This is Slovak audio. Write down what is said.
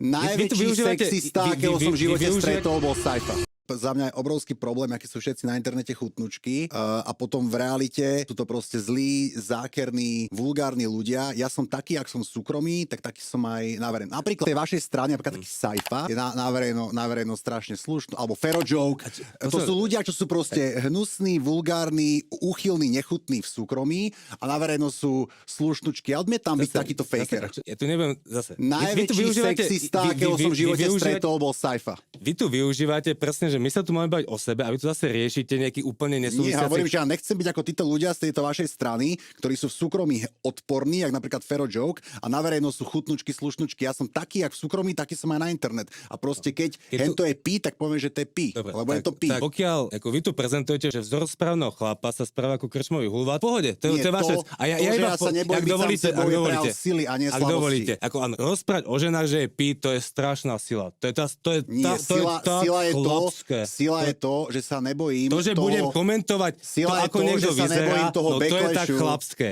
Najväčší sexista, akého som v živote stretol, bol Saifa. Za mňa je obrovský problém, akí sú všetci na internete chutnučky a potom v realite sú to proste zlí, zákerní, vulgárni ľudia. Ja som taký, ak som súkromý, tak taký som aj na verejno. Napríklad v tej vašej strane, napríklad taký Saifa, je na verejno strašne slušný, alebo Fero Joke. To sú ľudia, čo sú proste hnusní, vulgárni, úchylní, nechutní v súkromí a na verejno sú slušnučky. Ja odmietam byť takýto faker. Ja tu neviem zase. Najväčší sexista, akého som v živote stretol, bol Saifa. Vy tu využívate presne, že my sa tu máme baviť o sebe a vy tu zase riešite nejaký úplne nesúvisiaci... Nie, hovorím, že ja nechcem byť ako títo ľudia z tejto vašej strany, ktorí sú v súkromí odporní, jak napríklad Fero Joke, a na verejnosť sú chutnučky, slušnučky. Ja som taký, jak v súkromí, taký som aj na internet. A proste keď hento je pí, tak poviem, že to je pí. Dobre, lebo je to pí. Tak pokiaľ ako vy tu prezentujete, že vzor správneho chlapa sa správa ako krčmový hulvát, v pohode, to je vaša vec. A ja iba sa nebojím byť sám sebou, je prejav sily a nie ak slavosti. dovolíte, ako rozprávať o ženách, že je pí, to je strašná sila. Sila je to, že sa nebojím to, že budem komentovať to, sila ako je to, niekto že sa nebojím vyzerá, toho no to je tak baclashu. chlapské.